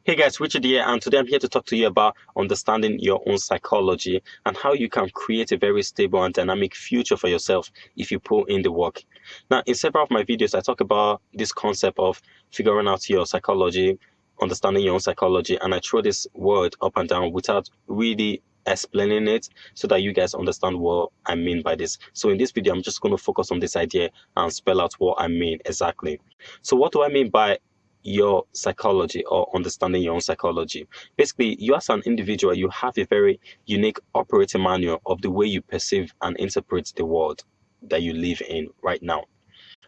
Hey guys, Richard here, and today I'm here to talk to you about understanding your own psychology and how you can create a very stable and dynamic future for yourself if you put in the work. Now, in several of my videos, I talk about this concept of figuring out your psychology, understanding your own psychology, and I throw this word up and down without really explaining it so that you guys understand what I mean by this. So in this video, I'm just going to focus on this idea and spell out what I mean exactly. So what do I mean by your psychology or understanding your own psychology? Basically, you as an individual, you have a very unique operating manual of the way you perceive and interpret the world that you live in right now.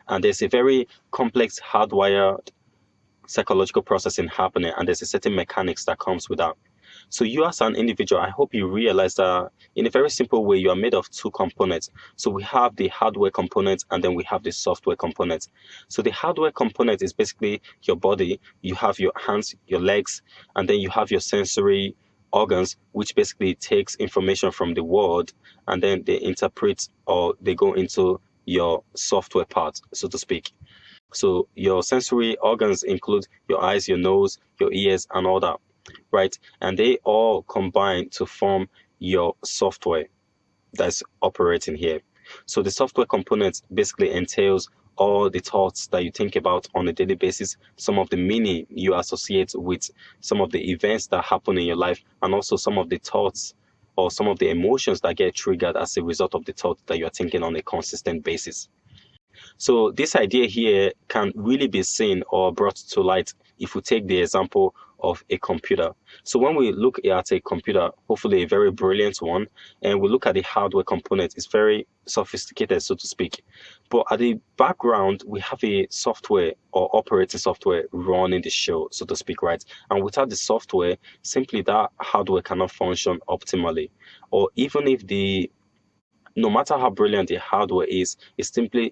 And there's a very complex hardwired psychological processing happening, and there's a certain mechanics that comes with that. So you as an individual, I hope you realize that in a very simple way, you are made of two components. So we have the hardware component and then we have the software component. So the hardware component is basically your body. You have your hands, your legs, and then you have your sensory organs, which basically takes information from the world and then they interpret or they go into your software part, so to speak. So your sensory organs include your eyes, your nose, your ears, and all that, right? And they all combine to form your software that's operating here. So the software component basically entails all the thoughts that you think about on a daily basis, some of the meaning you associate with some of the events that happen in your life, and also some of the thoughts or some of the emotions that get triggered as a result of the thoughts that you're thinking on a consistent basis. So this idea here can really be seen or brought to light if we take the example of a computer. So when we look at a computer, hopefully a very brilliant one, and we look at the hardware component, it's very sophisticated, so to speak. But at the background, we have a software or operating software running the show, so to speak, right? And without the software, simply that hardware cannot function optimally. Or even if the no matter how brilliant the hardware is, it's simply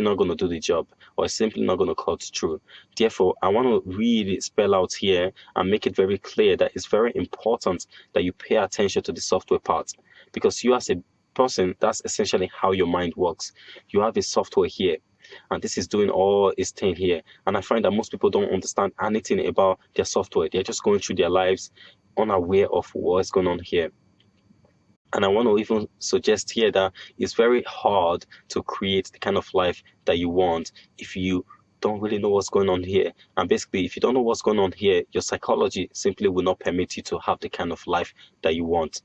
not going to do the job, or it's simply not going to cut through. Therefore, I want to really spell out here and make it very clear that it's very important that you pay attention to the software part, because you as a person, that's essentially how your mind works. You have a software here, and this is doing all its thing here. And I find that most people don't understand anything about their software. They're just going through their lives unaware of what's going on here. And I want to even suggest here that it's very hard to create the kind of life that you want if you don't really know what's going on here. And basically, if you don't know what's going on here, your psychology simply will not permit you to have the kind of life that you want.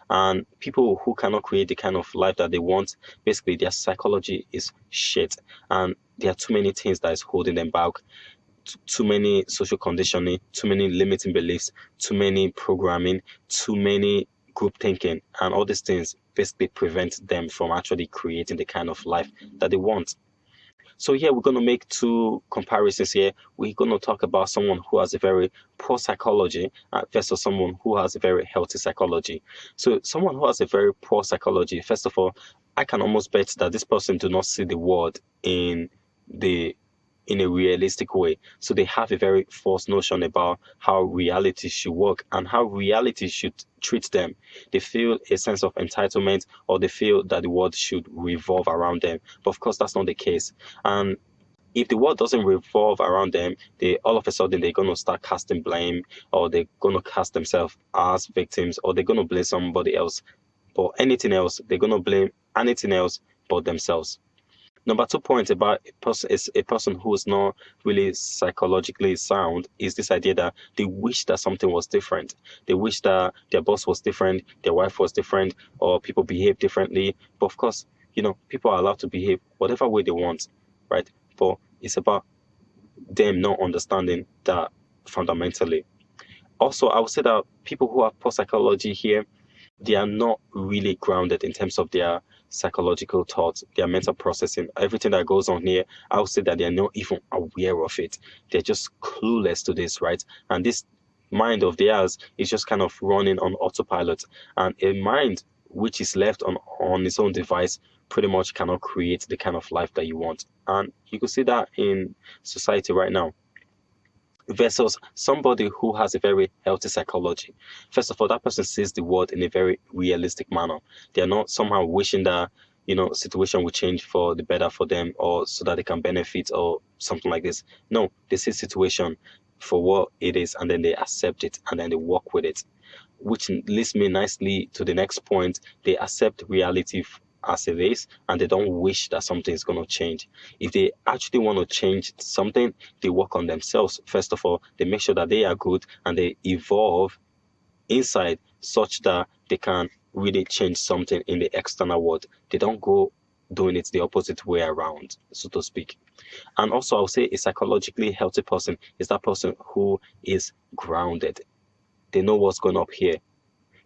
And people who cannot create the kind of life that they want, basically their psychology is shit. And there are too many things that is holding them back. Too many social conditioning, too many limiting beliefs, too many programming, too many group thinking, and all these things basically prevent them from actually creating the kind of life that they want. So here we're going to make two comparisons here. We're going to talk about someone who has a very poor psychology versus someone who has a very healthy psychology. So someone who has a very poor psychology, first of all, I can almost bet that this person do not see the world the in a realistic way. So they have a very false notion about how reality should work and how reality should treat them. They feel a sense of entitlement, or they feel that the world should revolve around them. But of course, that's not the case. And if the world doesn't revolve around them, they all of a sudden they're going to start casting blame, or they're going to cast themselves as victims, or they're going to blame somebody else. But anything else, they're going to blame anything else but themselves. Number 2 point about a person who is not really psychologically sound is this idea that they wish that something was different. They wish that their boss was different, their wife was different, or people behave differently. But of course, people are allowed to behave whatever way they want, right? But it's about them not understanding that fundamentally. Also, I would say that people who have poor psychology here, they are not really grounded in terms of their psychological thoughts, their mental processing, everything that goes on here. I would say that they are not even aware of it. They're just clueless to this, right? And this mind of theirs is just kind of running on autopilot. And a mind which is left on its own device pretty much cannot create the kind of life that you want. And you can see that in society right now versus somebody who has a very healthy psychology. First of all, that person sees the world in a very realistic manner. They are not somehow wishing that situation will change for the better for them, or so that they can benefit or something like this. No, they see situation for what it is, and then they accept it and then they work with it. Which leads me nicely to the next point. They accept reality as it is, and they don't wish that something is going to change. If they actually want to change something, they work on themselves. First of all, they make sure that they are good and they evolve inside such that they can really change something in the external world. They don't go doing it the opposite way around, so to speak. And also, I'll say a psychologically healthy person is that person who is grounded. They know what's going up here.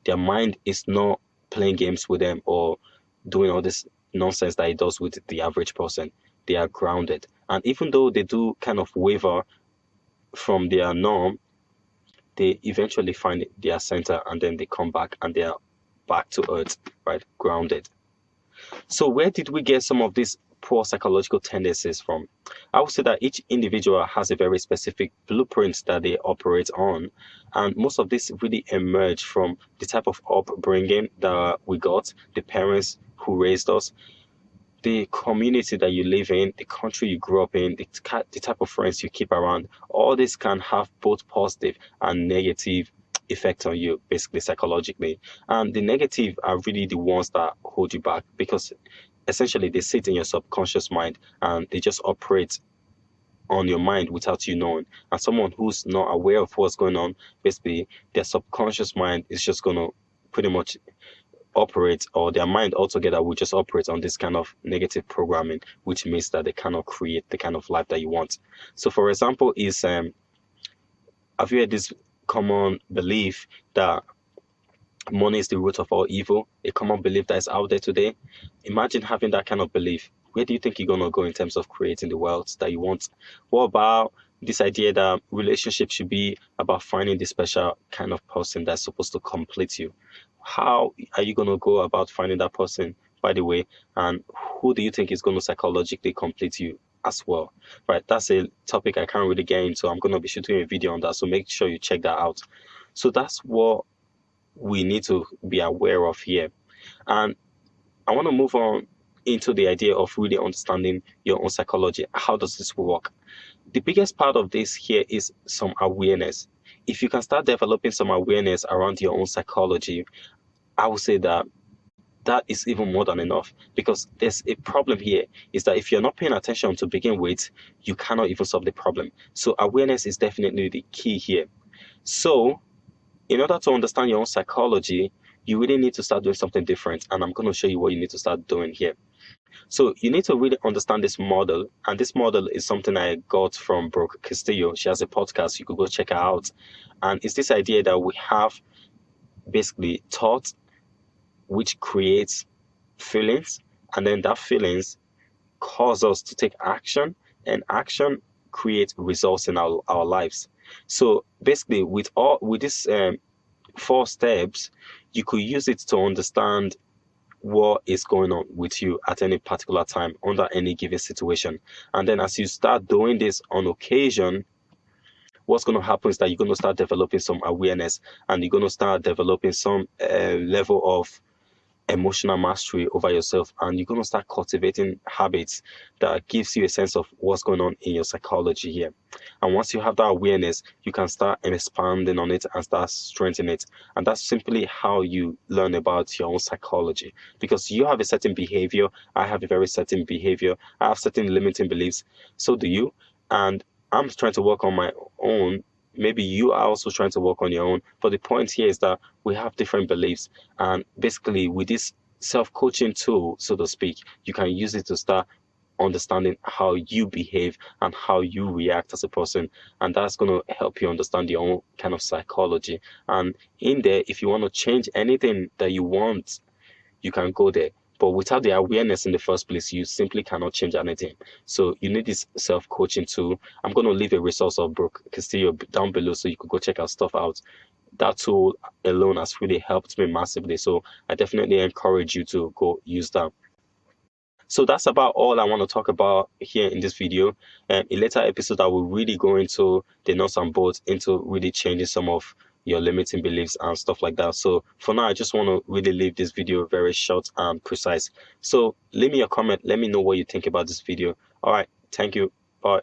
Their mind is not playing games with them or doing all this nonsense that it does with the average person. They are grounded. And even though they do kind of waver from their norm, they eventually find their center and then they come back and they are back to earth, right? Grounded. So where did we get some of these poor psychological tendencies from? I would say that each individual has a very specific blueprint that they operate on, and most of this really emerged from the type of upbringing that we got, the parents who raised us, the community that you live in, the country you grew up in, the type of friends you keep around. All this can have both positive and negative effect on you, basically psychologically. And the negative are really the ones that hold you back, because essentially they sit in your subconscious mind and they just operate on your mind without you knowing. And someone who's not aware of what's going on, basically their subconscious mind is just going to pretty much operate, or their mind altogether will just operate on this kind of negative programming, which means that they cannot create the kind of life that you want. So for example, have you heard this common belief that money is the root of all evil? A common belief that is out there today. Imagine having that kind of belief. Where do you think you're going to go in terms of creating the wealth that you want? What about this idea that relationship should be about finding the special kind of person that's supposed to complete you? How are you going to go about finding that person, by the way? And who do you think is going to psychologically complete you as well? Right, that's a topic I can't really get into. I'm going to be shooting a video on that, so make sure you check that out. So that's what we need to be aware of here. And I want to move on into the idea of really understanding your own psychology. How does this work? The biggest part of this here is some awareness. If you can start developing some awareness around your own psychology, I would say that that is even more than enough, because there's a problem here is that if you're not paying attention to begin with, you cannot even solve the problem. So awareness is definitely the key here. So in order to understand your own psychology, you really need to start doing something different. And I'm going to show you what you need to start doing here. So you need to really understand this model. And this model is something I got from Brooke Castillo. She has a podcast. You could go check her out. And it's this idea that we have basically thought, which creates feelings. And then that feelings cause us to take action. And action creates results in our lives. So basically with this 4 steps, you could use it to understand what is going on with you at any particular time under any given situation. And then as you start doing this on occasion, what's going to happen is that you're going to start developing some awareness, and you're going to start developing some level of emotional mastery over yourself, and you're going to start cultivating habits that gives you a sense of what's going on in your psychology here. And once you have that awareness, you can start expanding on it and start strengthening it. And that's simply how you learn about your own psychology, because you have a certain behavior, I have a very certain behavior, I have certain limiting beliefs, so do you. And I'm trying to work on my own. Maybe you are also trying to work on your own. But the point here is that we have different beliefs. And basically, with this self-coaching tool, so to speak, you can use it to start understanding how you behave and how you react as a person. And that's going to help you understand your own kind of psychology. And in there, if you want to change anything that you want, you can go there. But without the awareness in the first place, you simply cannot change anything. So you need this self-coaching tool. I'm going to leave a resource of Brooke Castillo down below so you could go check out stuff out. That tool alone has really helped me massively. So I definitely encourage you to go use that. So that's about all I want to talk about here in this video. In later episodes, I will really go into the nuts and bolts, into really changing some of your limiting beliefs and stuff like that. So for now, I just want to really leave this video very short and precise. So leave me a comment. Let me know what you think about this video. All right. Thank you. Bye.